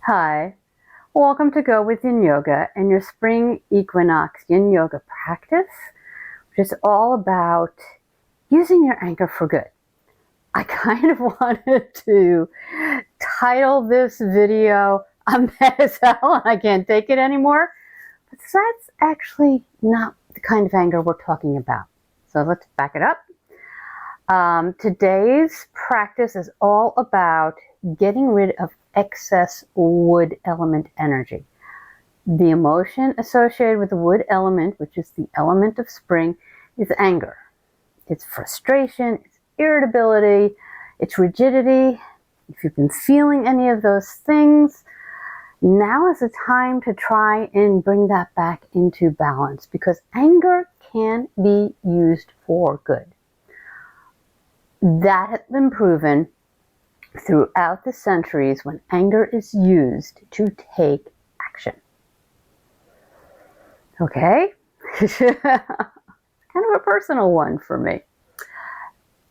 Hi, welcome to Go with Yin Yoga and your Spring Equinox Yin Yoga practice, which is all about using your anger for good. I kind of wanted to title this video, I'm mad as hell and I can't take it anymore, but that's actually not the kind of anger we're talking about. So let's back it up. Today's practice is all about getting rid of excess wood element energy. The emotion associated with the wood element, which is the element of spring, is anger. It's frustration, it's irritability, it's rigidity. If you've been feeling any of those things, now is the time to try and bring that back into balance, because anger can be used for good. That has been proven throughout the centuries when anger is used to take action. Okay? Kind of a personal one for me.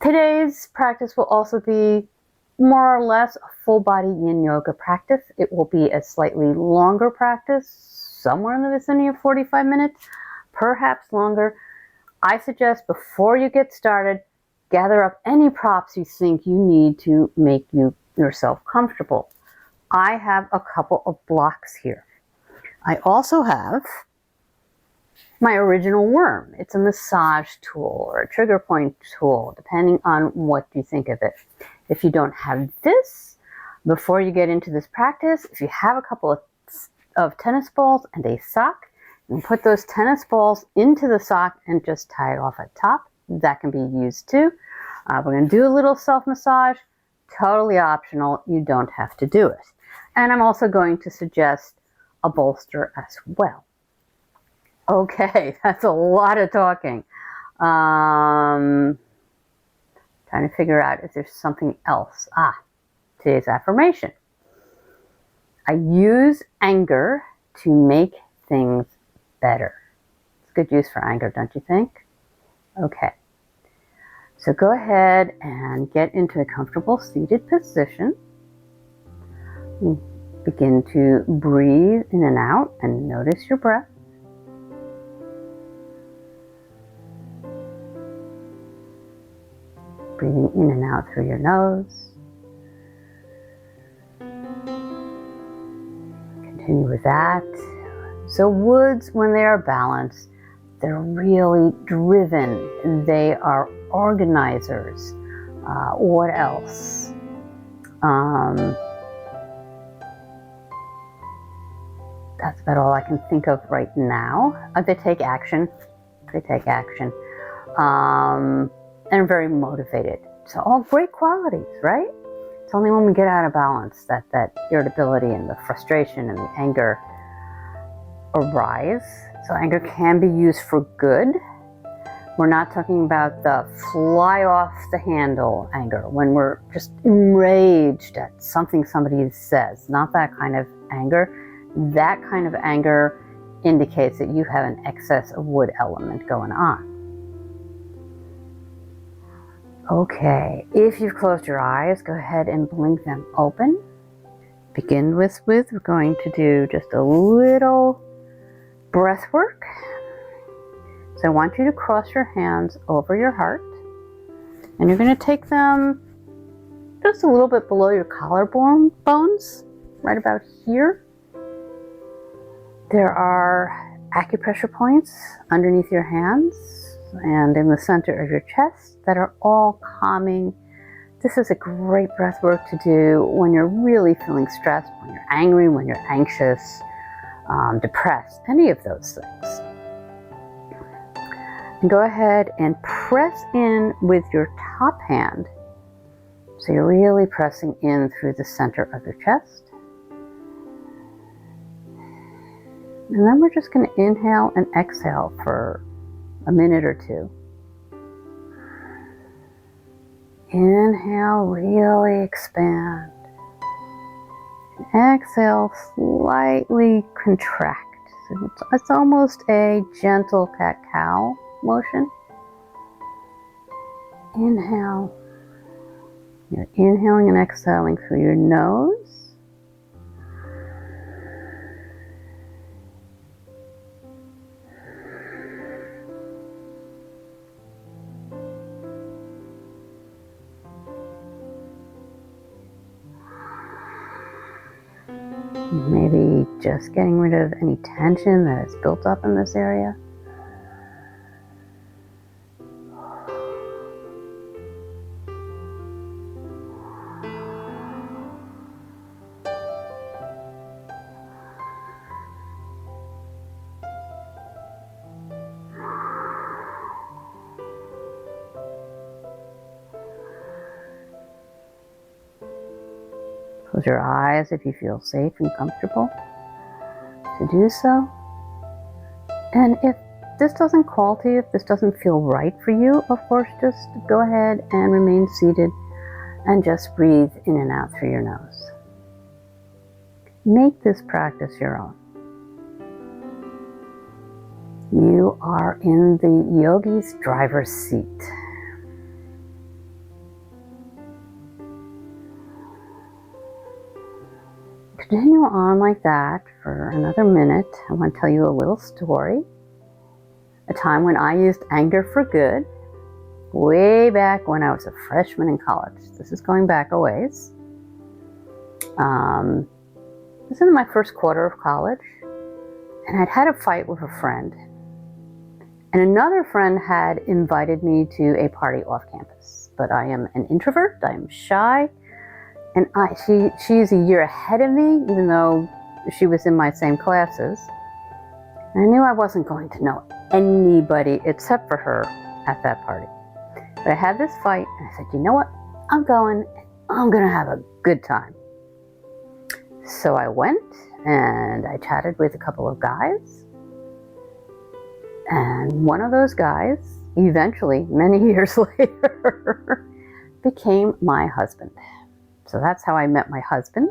Today's practice will also be more or less a full body yin yoga practice. It will be a slightly longer practice, somewhere in the vicinity of 45 minutes, perhaps longer. I suggest before you get started, gather up any props you think you need to make yourself comfortable. I have a couple of blocks here. I also have my original worm. It's a massage tool or a trigger point tool, depending on what you think of it. If you don't have this, before you get into this practice, if you have a couple of tennis balls and a sock, you can put those tennis balls into the sock and just tie it off at top. That can be used too. We're going to do a little self-massage, totally optional. You don't have to do it. And I'm also going to suggest a bolster as well. Okay, that's a lot of talking. Trying to figure out if there's something else. Today's affirmation. I use anger to make things better. It's good use for anger, don't you think? Okay. So go ahead and get into a comfortable seated position. Begin to breathe in and out and notice your breath. Breathing in and out through your nose. Continue with that. So woods, when they are balanced, they're really driven. They are organizers. What else? That's about all I can think of right now. They take action. And are very motivated. So all great qualities, right? It's only when we get out of balance that irritability and the frustration and the anger arise. So anger can be used for good. We're not talking about the fly off the handle anger, when we're just enraged at something somebody says. Not that kind of anger. That kind of anger indicates that you have an excess of wood element going on. Okay, if you've closed your eyes, go ahead and blink them open. Begin with, we're going to do just a little breath work. So I want you to cross your hands over your heart, and you're going to take them just a little bit below your collarbone bones, right about here. There are acupressure points underneath your hands and in the center of your chest that are all calming. This is a great breath work to do when you're really feeling stressed, when you're angry, when you're anxious, depressed, any of those things. And go ahead and press in with your top hand. So you're really pressing in through the center of your chest. And then we're just going to inhale and exhale for a minute or two. Inhale, really expand. And exhale, slightly contract. So it's almost a gentle cat-cow motion. Inhale. You're inhaling and exhaling through your nose. Maybe just getting rid of any tension that has built up in this area. Close your eyes if you feel safe and comfortable to do so. And if this doesn't call to you, if this doesn't feel right for you, of course, just go ahead and remain seated and just breathe in and out through your nose. Make this practice your own. You are in the yogi's driver's seat. Continue on like that for another minute. I want to tell you a little story. A time when I used anger for good, way back when I was a freshman in college. This is going back a ways. I was in my first quarter of college, and I'd had a fight with a friend. And another friend had invited me to a party off campus. But I am an introvert, I am shy, and she's a year ahead of me, even though she was in my same classes. And I knew I wasn't going to know anybody except for her at that party. But I had this fight, and I said, you know what? I'm going to have a good time. So I went, and I chatted with a couple of guys. And one of those guys, eventually, many years later, became my husband. So that's how I met my husband.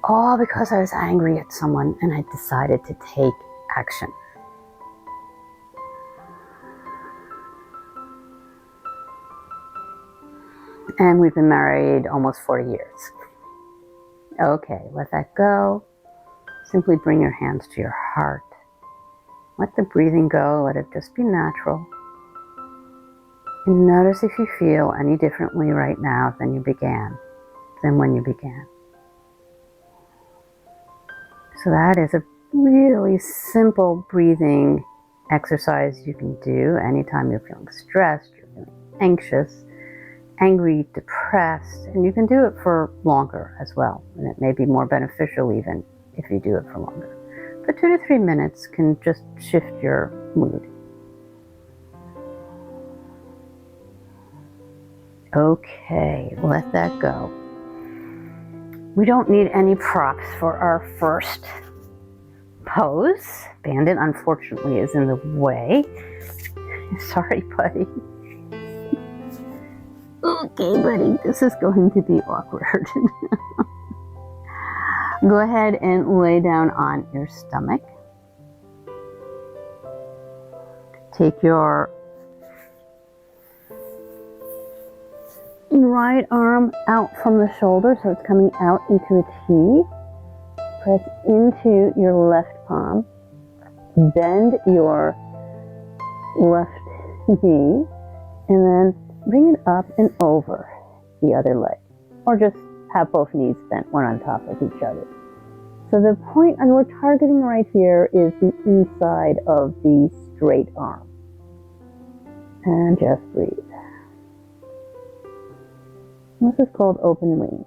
All because I was angry at someone and I decided to take action. And we've been married almost 40 years. Okay, let that go. Simply bring your hands to your heart. Let the breathing go. Let it just be natural. And notice if you feel any differently right now than when you began. So that is a really simple breathing exercise you can do anytime you're feeling stressed, you're feeling anxious, angry, depressed, and you can do it for longer as well. And it may be more beneficial even if you do it for longer. But 2 to 3 minutes can just shift your mood. Okay, let that go. We don't need any props for our first pose. Bandit, unfortunately, is in the way. Sorry, buddy. Okay, buddy, this is going to be awkward. Go ahead and lay down on your stomach. Take your right arm out from the shoulder, so it's coming out into a T. Press into your left palm. Bend your left knee, and then bring it up and over the other leg. Or just have both knees bent, one on top of each other. So the point we're targeting right here is the inside of the straight arm. And just breathe. This is called open wings.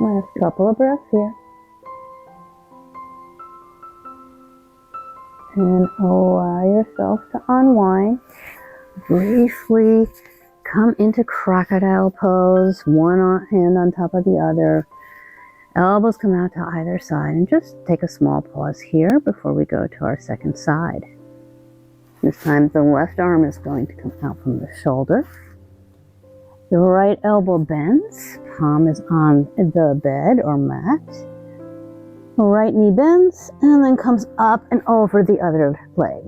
Last couple of breaths here. And allow yourself to unwind. Briefly come into crocodile pose, one hand on top of the other. Elbows come out to either side, and just take a small pause here before we go to our second side. This time the left arm is going to come out from the shoulder. The right elbow bends, palm is on the bed or mat. Right knee bends and then comes up and over the other leg.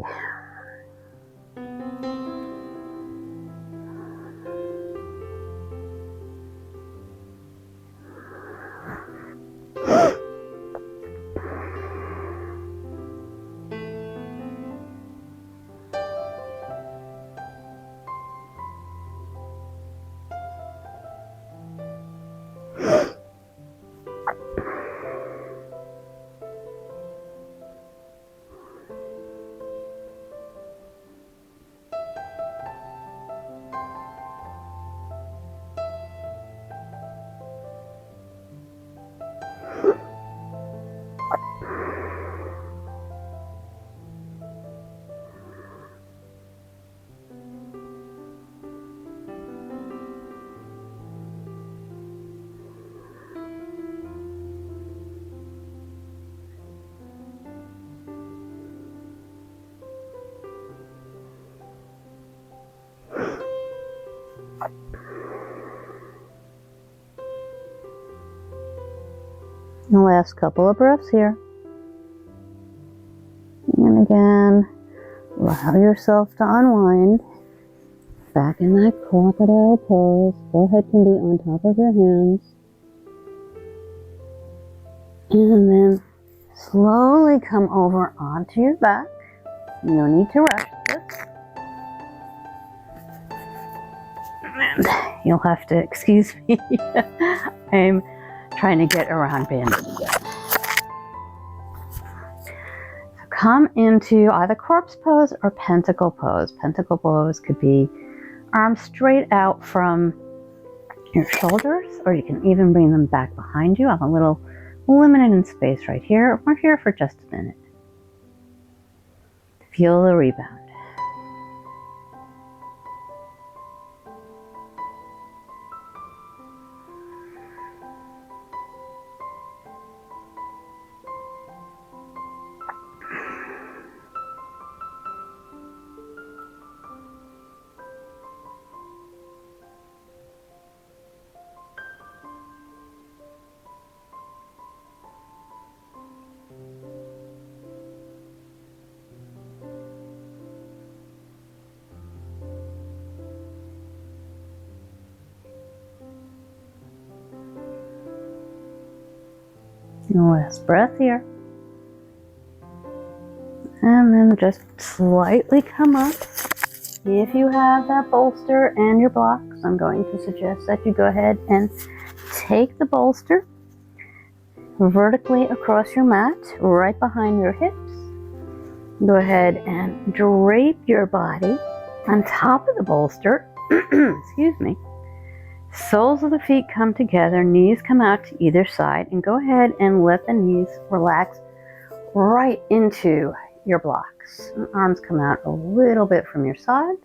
The last couple of breaths here. And again, allow yourself to unwind. Back in that crocodile pose. Forehead can be on top of your hands. And then slowly come over onto your back. No need to rush this. And you'll have to excuse me. I'm trying to get around banded again. So come into either corpse pose or pentacle pose. Pentacle pose could be arms straight out from your shoulders, or you can even bring them back behind you. I'm a little limited in space right here. We're here for just a minute. Feel the rebound. Last breath here. And then just slightly come up. If you have that bolster and your blocks, I'm going to suggest that you go ahead and take the bolster vertically across your mat, right behind your hips. Go ahead and drape your body on top of the bolster. Excuse me. Soles of the feet come together, knees come out to either side, and go ahead and let the knees relax right into your blocks. Arms come out a little bit from your sides.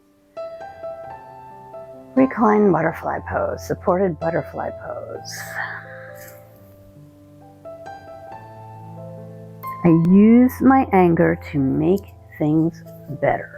Recline butterfly pose, supported butterfly pose. I use my anger to make things better.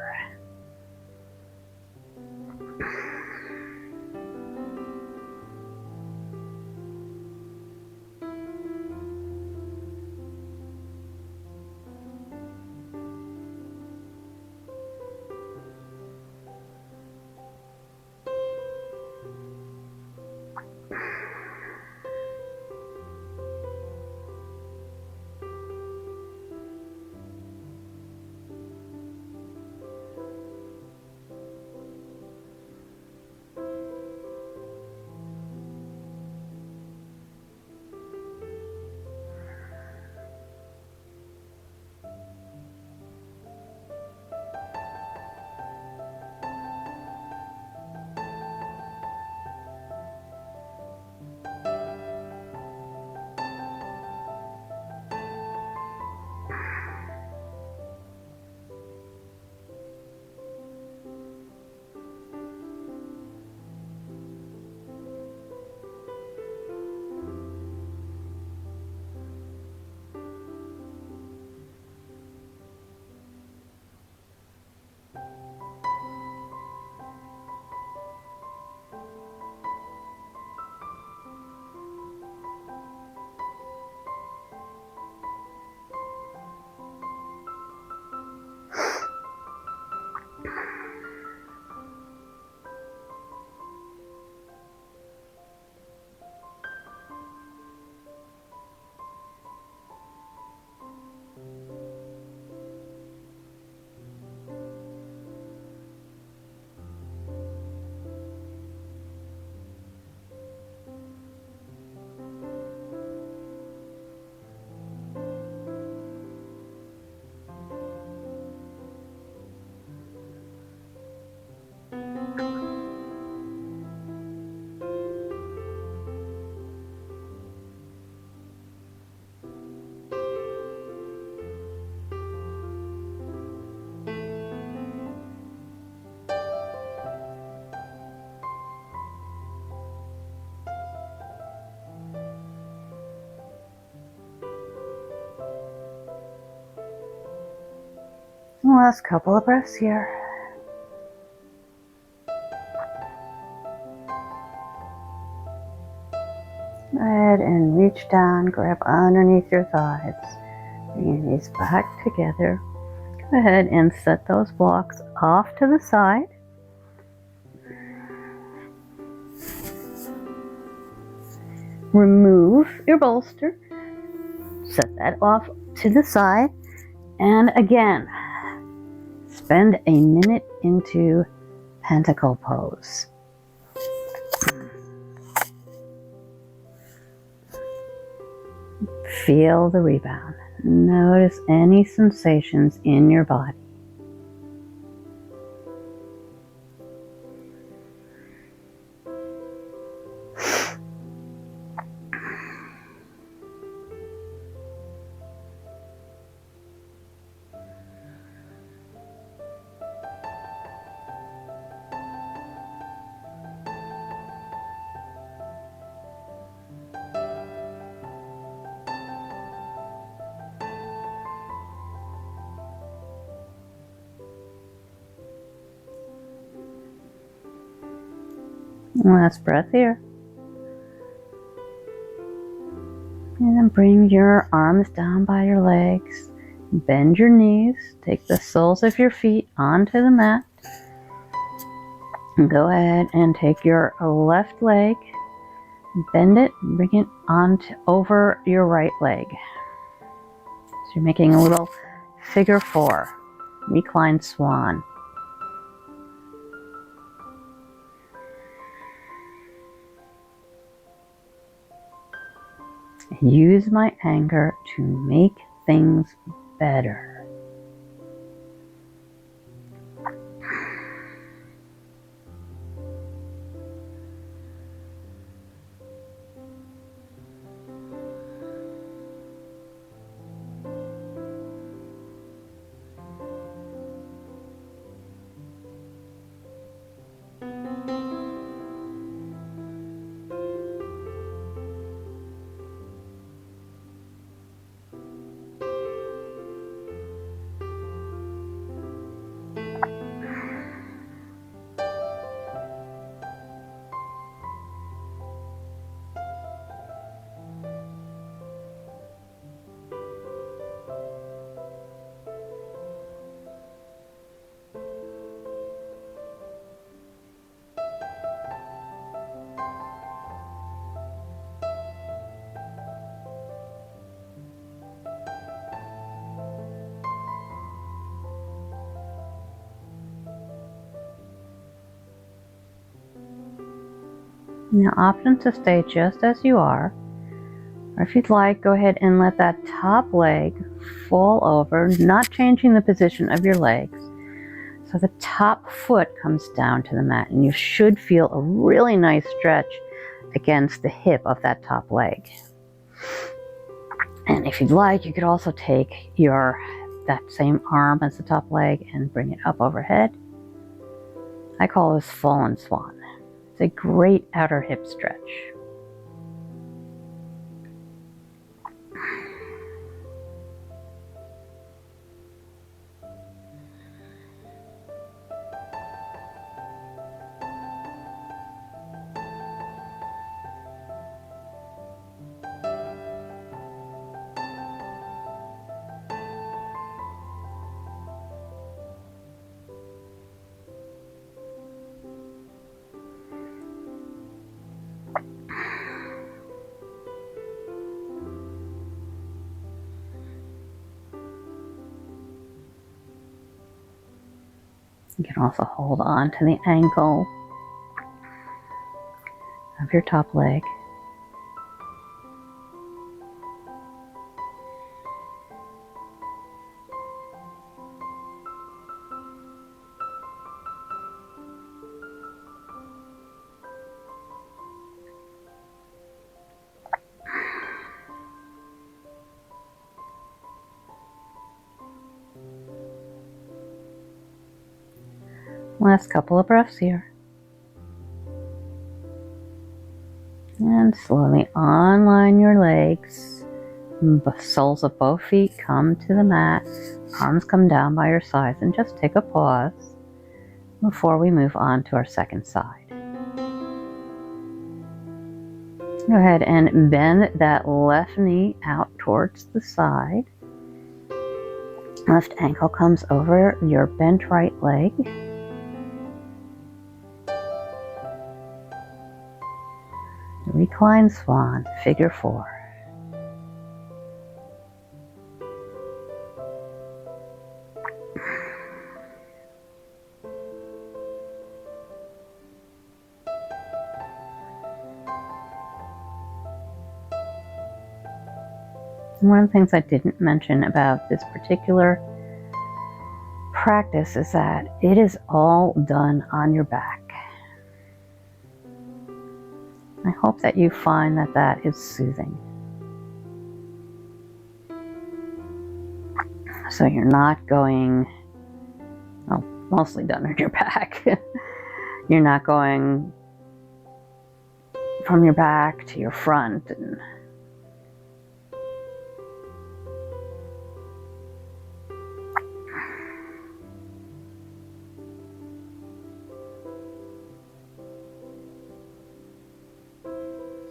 Last couple of breaths here. Go ahead and reach down, grab underneath your thighs. Bring your knees back together. Go ahead and set those blocks off to the side. Remove your bolster. Set that off to the side. And again, spend a minute into Pentacle pose. Feel the rebound. Notice any sensations in your body. Last breath here. And then bring your arms down by your legs. Bend your knees. Take the soles of your feet onto the mat. And go ahead and take your left leg. Bend it. Bring it over your right leg. So you're making a little figure 4. Recline Swan. Use my anger to make things better. Now option to stay just as you are, or if you'd like, go ahead and let that top leg fall over, not changing the position of your legs. So the top foot comes down to the mat, and you should feel a really nice stretch against the hip of that top leg. And if you'd like, you could also take that same arm as the top leg and bring it up overhead. I call this Fallen Swan. It's a great outer hip stretch. You can also hold on to the ankle of your top leg. Last couple of breaths here. And slowly unline your legs. The soles of both feet come to the mat, arms come down by your sides, and just take a pause before we move on to our second side. Go ahead and bend that left knee out towards the side. Left ankle comes over your bent right leg. Recline Swan, figure 4. One of the things I didn't mention about this particular practice is that it is all done on your back. I hope that you find that that is soothing. So you're not going, well, mostly done on your back. You're not going from your back to your front and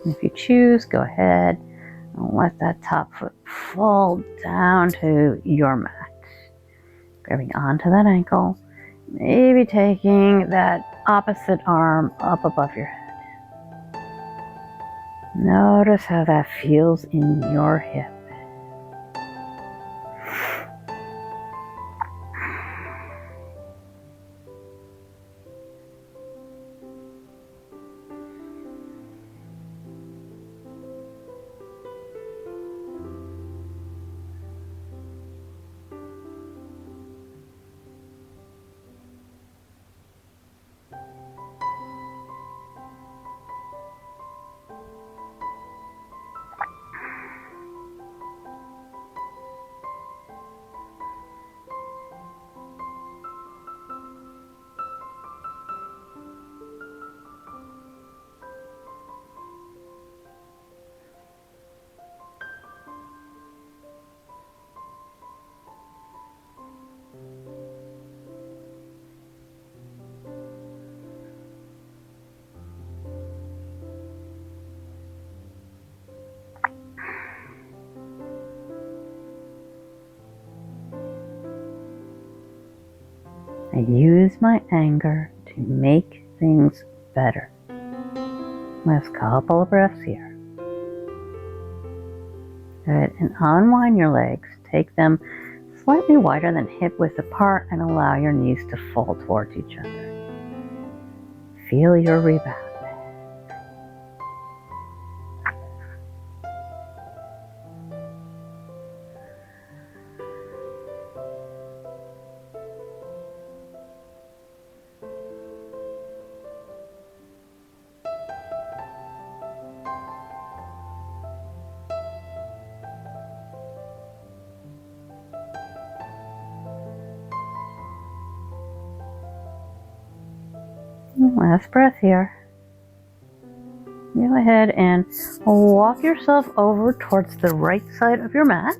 if you choose, go ahead and let that top foot fall down to your mat. Grabbing onto that ankle, maybe taking that opposite arm up above your head. Notice how that feels in your hip. I use my anger to make things better. Last couple of breaths here. Good, and unwind your legs. Take them slightly wider than hip width apart and allow your knees to fall towards each other. Feel your rebound. Last breath here. Go ahead and walk yourself over towards the right side of your mat.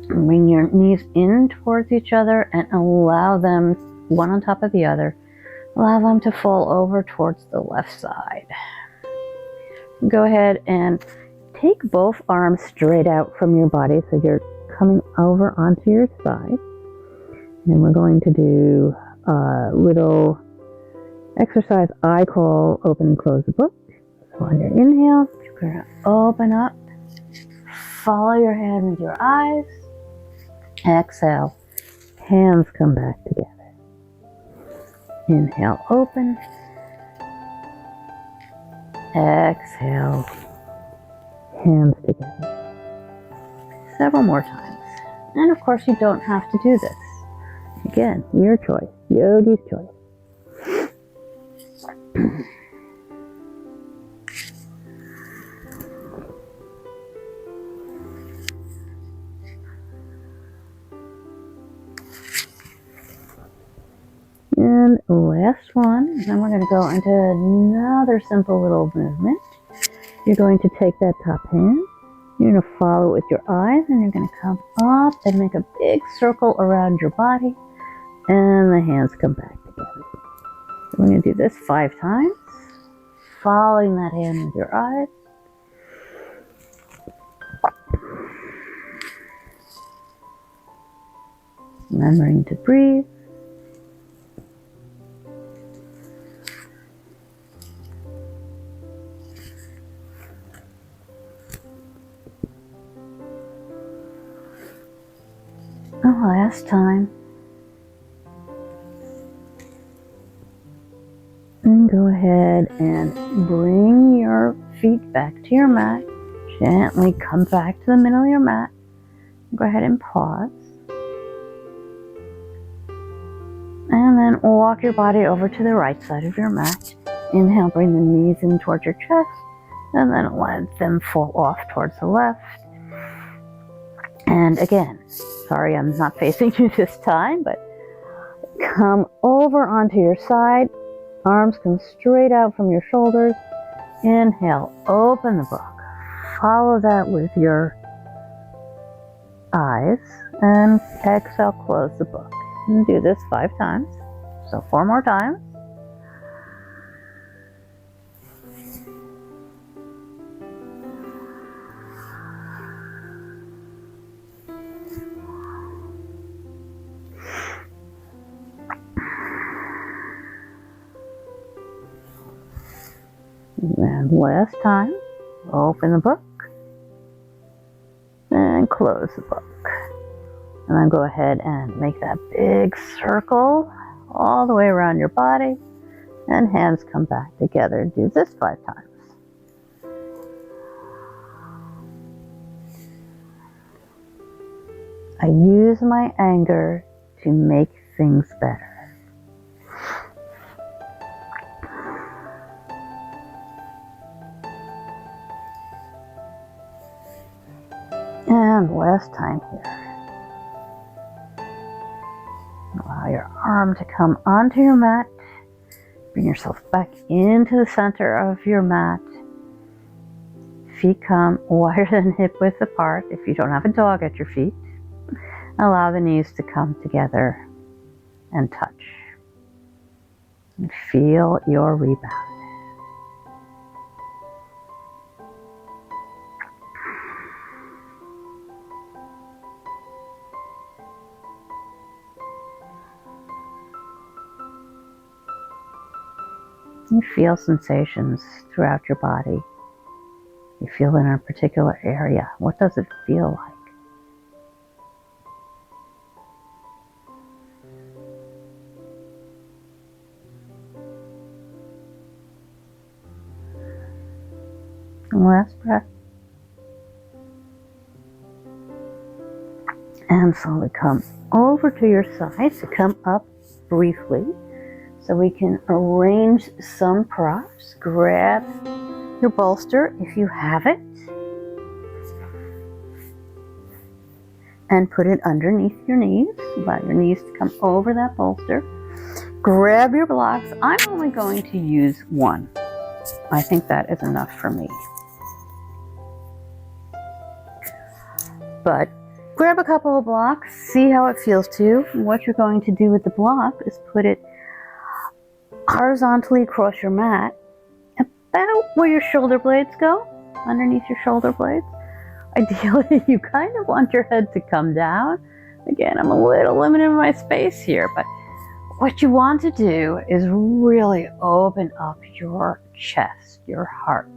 Bring your knees in towards each other and allow them, one on top of the other, allow them to fall over towards the left side. Go ahead and take both arms straight out from your body so you're coming over onto your side. And we're going to do a little exercise I call open and close the book. So on your inhale, you're going to open up, follow your hand with your eyes. Exhale, hands come back together. Inhale, open. Exhale, hands together. Several more times. And of course, you don't have to do this. Again, your choice, yogi's choice. And last one, then we're going to go into another simple little movement. You're going to take that top hand, You're going to follow with your eyes, and you're going to come up and make a big circle around your body, and the hands come back together. We're going to do this 5 times, following that hand with your eyes. Remembering to breathe. The last time. And go ahead and bring your feet back to your mat. Gently come back to the middle of your mat. Go ahead and pause. And then walk your body over to the right side of your mat. Inhale, bring the knees in towards your chest. And then let them fall off towards the left. And again, sorry I'm not facing you this time, but come over onto your side. Arms come straight out from your shoulders. Inhale, open the book. Follow that with your eyes. And exhale, close the book. And do this 5 times. So 4 more times. And last time, open the book and close the book. And then go ahead and make that big circle all the way around your body, and hands come back together. Do this 5 times. I use my anger to make things better. And last time here. Allow your arm to come onto your mat. Bring yourself back into the center of your mat. Feet come wider than hip width apart if you don't have a dog at your feet. Allow the knees to come together and touch. And feel your rebound. You feel sensations throughout your body. You feel in a particular area. What does it feel like? And last breath. And slowly come over to your side. So come up briefly. So we can arrange some props. Grab your bolster if you have it. And put it underneath your knees. Allow your knees to come over that bolster. Grab your blocks. I'm only going to use 1. I think that is enough for me. But grab a couple of blocks. See how it feels to you. What you're going to do with the block is put it horizontally across your mat, about where your shoulder blades go, underneath your shoulder blades. Ideally, you kind of want your head to come down. Again, I'm a little limited in my space here, but what you want to do is really open up your chest, your heart.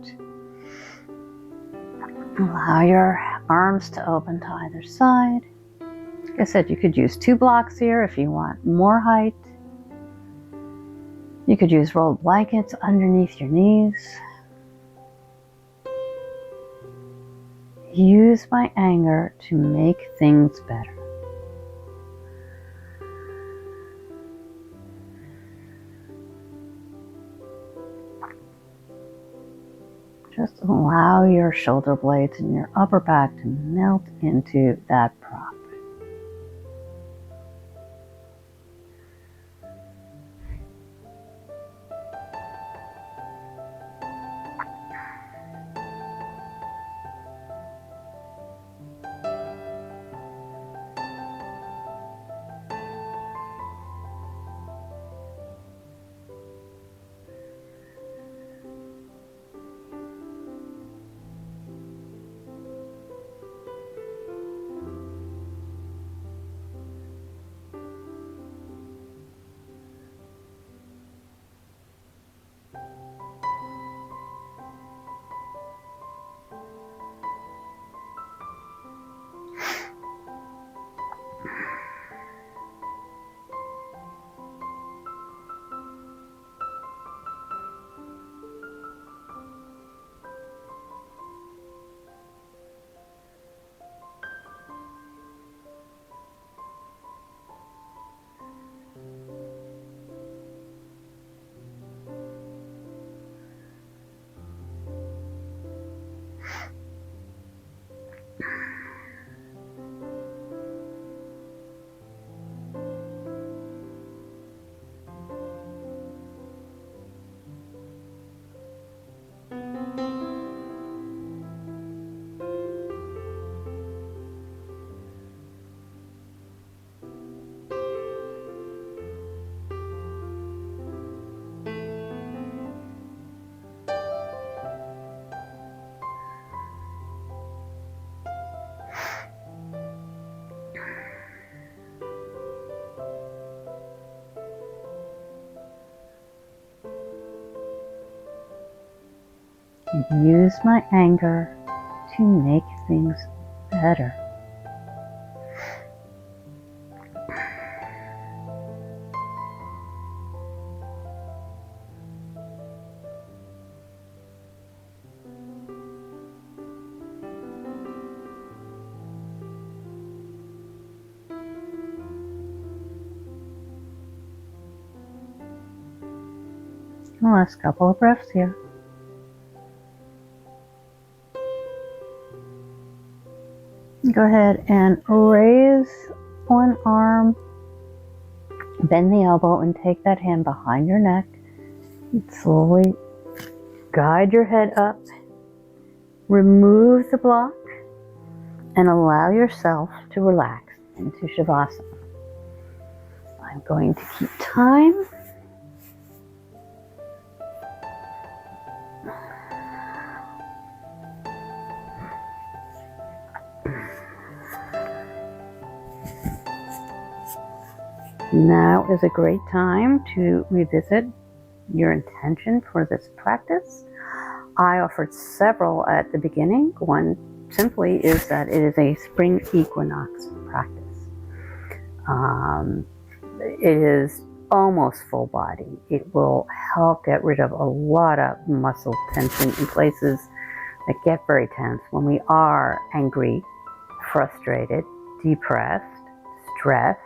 Allow your arms to open to either side. Like I said, you could use 2 blocks here if you want more height. You could use rolled blankets underneath your knees. Use my anger to make things better. Just allow your shoulder blades and your upper back to melt into that prop. and use my anger to make things better. The last couple of breaths here. Go ahead and raise one arm, bend the elbow, and take that hand behind your neck. And slowly guide your head up, remove the block, and allow yourself to relax into Savasana. I'm going to keep time. Now is a great time to revisit your intention for this practice. I offered several at the beginning. One simply is that it is a Spring Equinox practice. It is almost full body. It will help get rid of a lot of muscle tension in places that get very tense when we are angry, frustrated, depressed, stressed,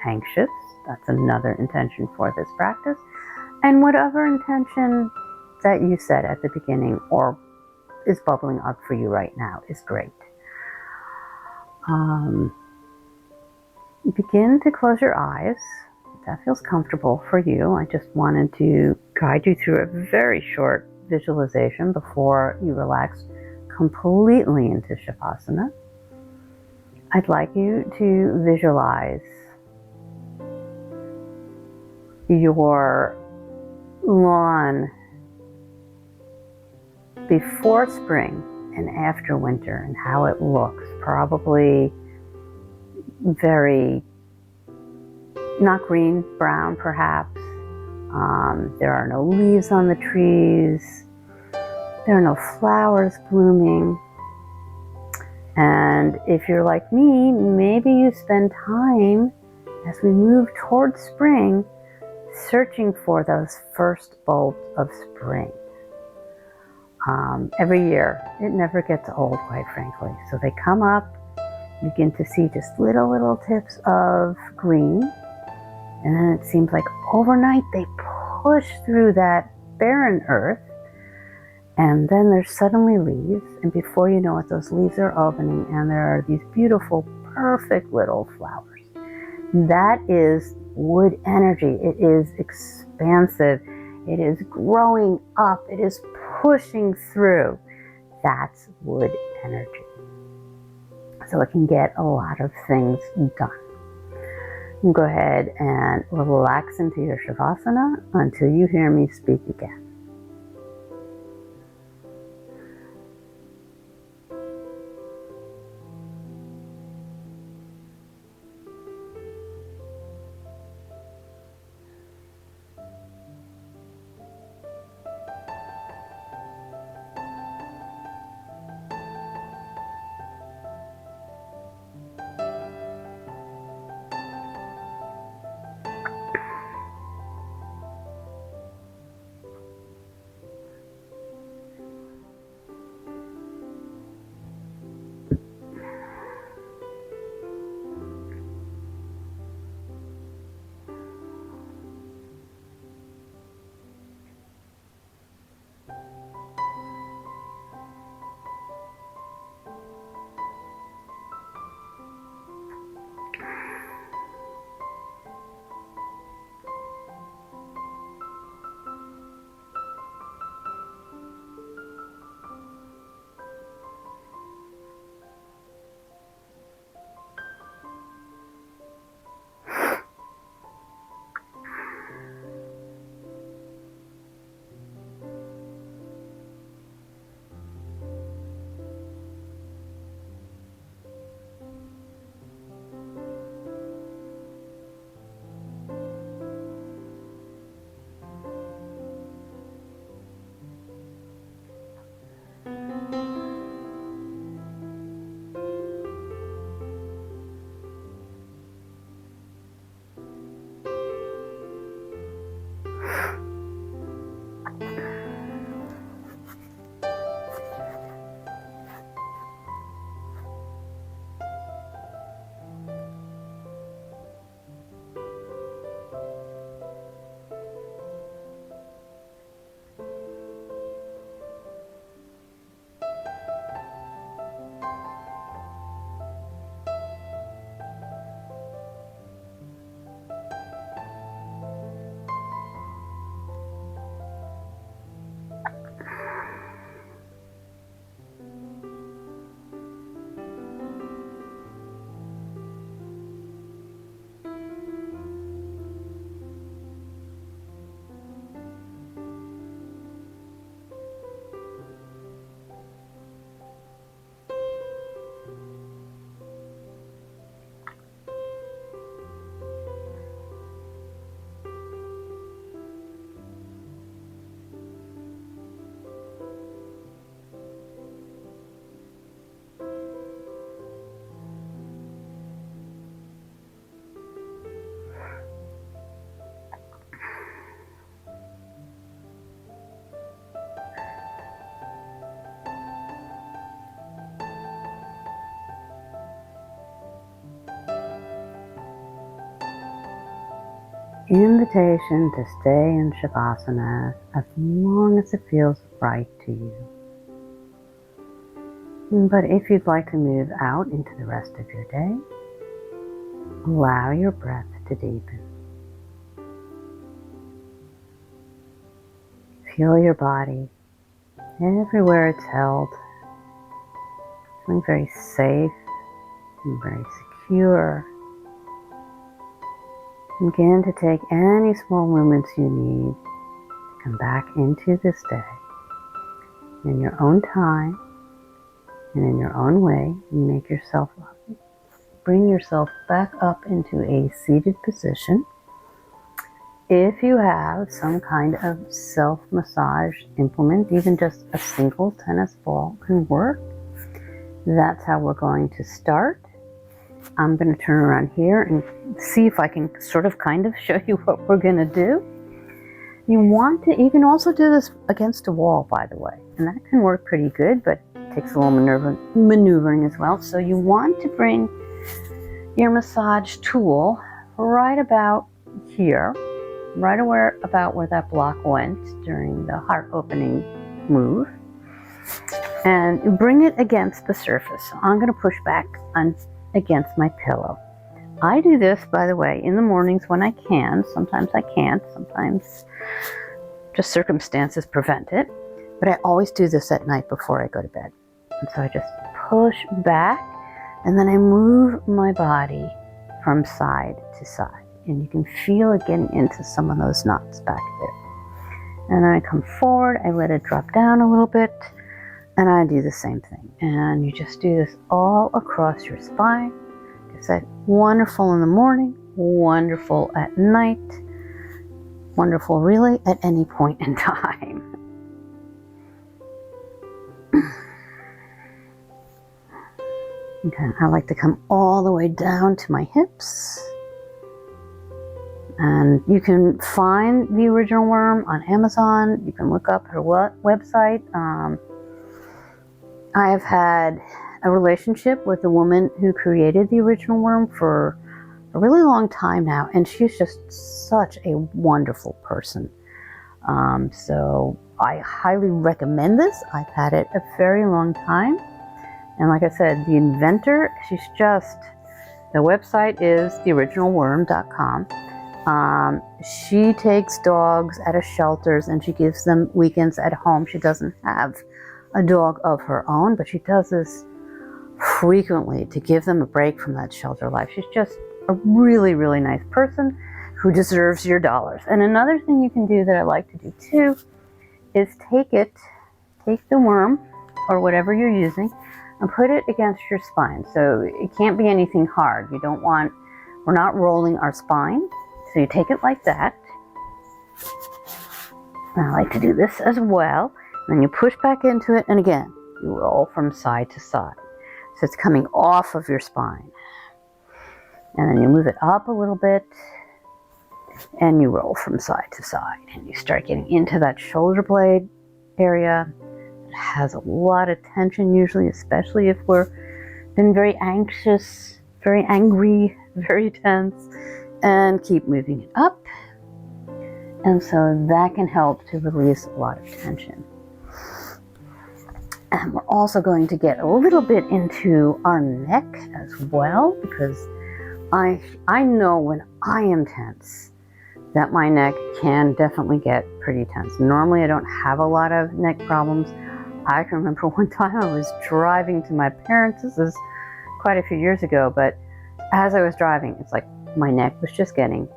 anxious. That's another intention for this practice. And whatever intention that you set at the beginning or is bubbling up for you right now is great. Begin to close your eyes. If that feels comfortable for you. I just wanted to guide you through a very short visualization before you relax completely into Shavasana. I'd like you to visualize your lawn before spring and after winter and how it looks. Probably very, not green, brown perhaps. There are no leaves on the trees. There are no flowers blooming. And if you're like me, maybe you spend time as we move towards spring searching for those first bulbs of spring. Every year, it never gets old, quite frankly. So they come up, you begin to see just little tips of green, and then it seems like overnight they push through that barren earth, and then there's suddenly leaves, and before you know it, those leaves are opening, and there are these beautiful, perfect little flowers. That is wood energy. It is expansive. It is growing up. It is pushing through. That's wood energy. So it can get a lot of things done. You go ahead and relax into your Shavasana until you hear me speak again. invitation to stay in Savasana as long as it feels right to you. But if you'd like to move out into the rest of your day, allow your breath to deepen. Feel your body everywhere it's held, feeling very safe and very secure. Begin to take any small movements you need to come back into this day in your own time and in your own way. Make yourself up. Bring yourself back up into a seated position. If you have some kind of self-massage implement, even just a single tennis ball can work. That's how we're going to start. I'm going to turn around here and see if I can kind of show you what we're going to do. You can also do this against a wall, by the way, and that can work pretty good, but it takes a little maneuvering as well. So you want to bring your massage tool right about here, right about where that block went during the heart opening move, and you bring it against the surface. So I'm going to push back against my pillow. I do this, by the way, in the mornings when I can. Sometimes I can't. Sometimes just circumstances prevent it. But I always do this at night before I go to bed. And so I just push back, and then I move my body from side to side. And you can feel it getting into some of those knots back there. And I come forward, I let it drop down a little bit, and I do the same thing. And you just do this all across your spine. It's that wonderful in the morning, wonderful at night, wonderful really at any point in time. Okay, I like to come all the way down to my hips. And you can find the original worm on Amazon. You can look up her website. I have had a relationship with the woman who created the original worm for a really long time now, and she's just such a wonderful person. So I highly recommend this. I've had it a very long time. And like I said, the inventor, the website is theoriginalworm.com. She takes dogs out of shelters and she gives them weekends at home. She doesn't have a dog of her own, but she does this frequently to give them a break from that shelter life. She's just a really, really nice person who deserves your dollars. And another thing you can do that I like to do too is take the worm or whatever you're using and put it against your spine. So it can't be anything hard. We're not rolling our spine. So you take it like that. And I like to do this as well. And then you push back into it, and again, you roll from side to side. So it's coming off of your spine. And then you move it up a little bit, and you roll from side to side. And you start getting into that shoulder blade area. It has a lot of tension usually, especially if we're been very anxious, very angry, very tense. And keep moving it up. And so that can help to release a lot of tension. And we're also going to get a little bit into our neck as well, because I know when I am tense that my neck can definitely get pretty tense. Normally I don't have a lot of neck problems. I can remember one time I was driving to my parents'. This is quite a few years ago, but as I was driving, it's like my neck was just getting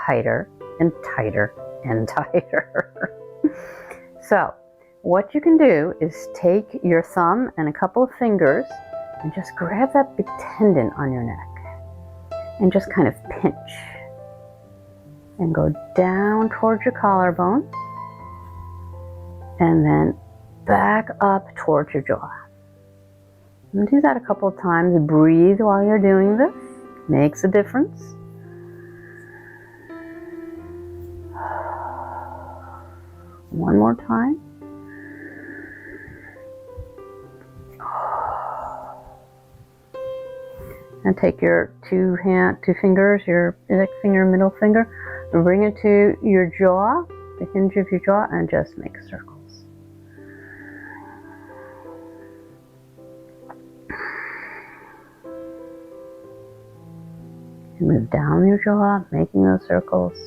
tighter and tighter and tighter. So what you can do is take your thumb and a couple of fingers and just grab that big tendon on your neck and just kind of pinch and go down towards your collarbone and then back up towards your jaw. And do that a couple of times. Breathe while you're doing this. Makes a difference. One more time. And take your two fingers, your index finger, middle finger, Bring it to your jaw, the hinge of your jaw, and just make circles. And move down your jaw, making those circles.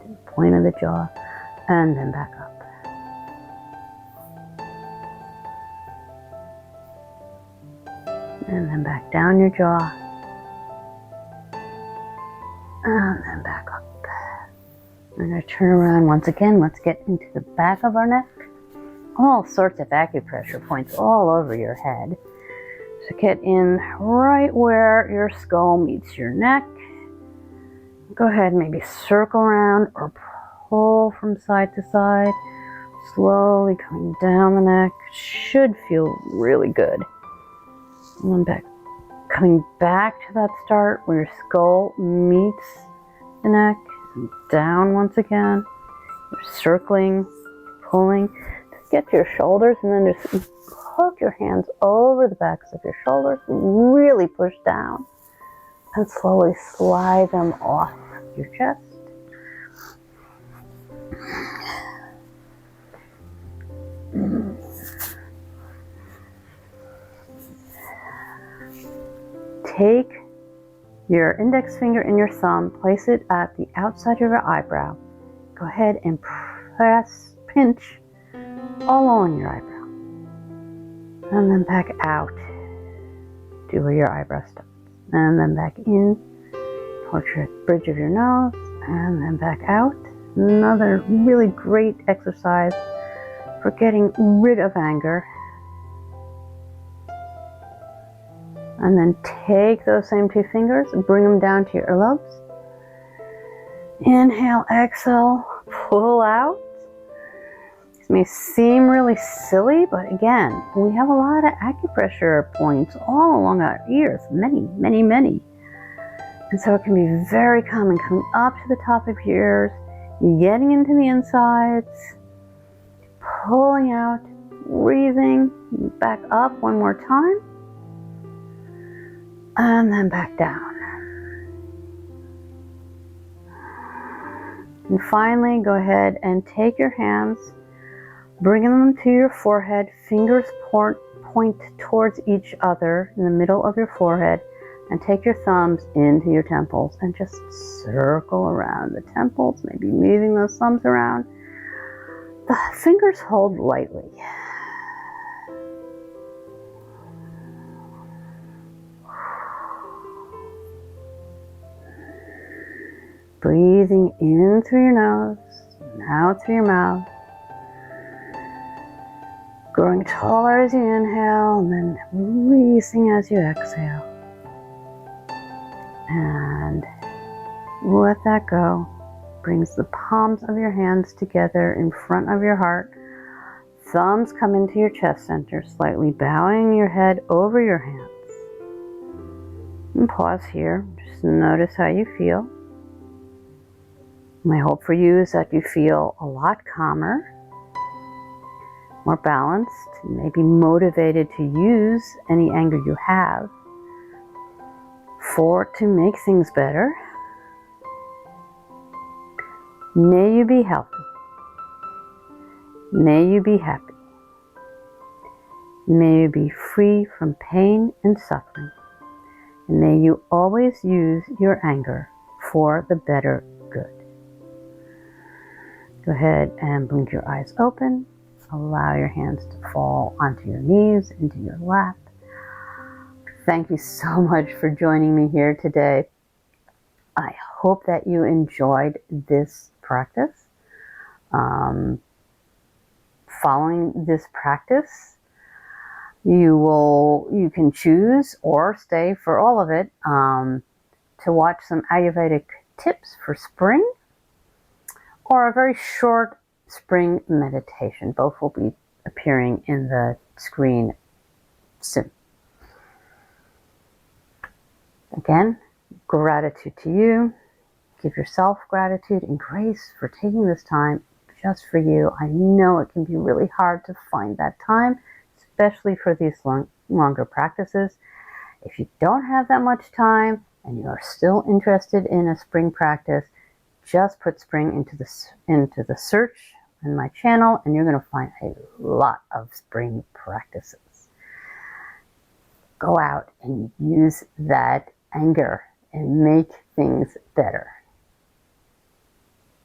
To the point of the jaw, and then back up. And then back down your jaw. And then back up. I'm going to turn around once again. Let's get into the back of our neck. All sorts of acupressure points all over your head. So get in right where your skull meets your neck. Go ahead and maybe circle around or pull from side to side. Slowly coming down the neck. Should feel really good. And then back, coming back to that start where your skull meets the neck, and down once again. You're circling, pulling. Just get to your shoulders and then just hook your hands over the backs of your shoulders. Really push down and slowly slide them off your chest. Take your index finger and your thumb, place it at the outside of your eyebrow. Go ahead and pinch all along your eyebrow. And then back out to where your eyebrow stops. And then back in towards your bridge of your nose. And then back out. Another really great exercise for getting rid of anger. And then take those same two fingers and bring them down to your earlobes. Inhale, exhale, pull out. This may seem really silly, but again, we have a lot of acupressure points all along our ears, many, many, many. And so it can be very common coming up to the top of your ears, getting into the insides, pulling out, breathing, back up one more time. And then back down. And finally, go ahead and take your hands, bring them to your forehead, fingers point towards each other in the middle of your forehead, and take your thumbs into your temples and just circle around the temples, maybe moving those thumbs around. The fingers hold lightly. Breathing in through your nose and out through your mouth. Growing taller as you inhale and then releasing as you exhale. And let that go. Brings the palms of your hands together in front of your heart. Thumbs come into your chest center, slightly bowing your head over your hands. And pause here. Just notice how you feel. My hope for you is that you feel a lot calmer, more balanced, maybe motivated to use any anger you have to make things better. May you be healthy. May you be happy. May you be free from pain and suffering. And may you always use your anger for the better good. Go ahead and blink your eyes open. Allow your hands to fall onto your knees, into your lap. Thank you so much for joining me here today. I hope that you enjoyed this practice. Following this practice, you can choose or stay for all of it to watch some Ayurvedic tips for spring, or a very short spring meditation. Both will be appearing in the screen soon. Again, gratitude to you. Give yourself gratitude and grace for taking this time just for you. I know it can be really hard to find that time, especially for these longer practices. If you don't have that much time and you're still interested in a spring practice, just put spring into the search in my channel and you're going to find a lot of spring practices. Go out and use that anger and make things better.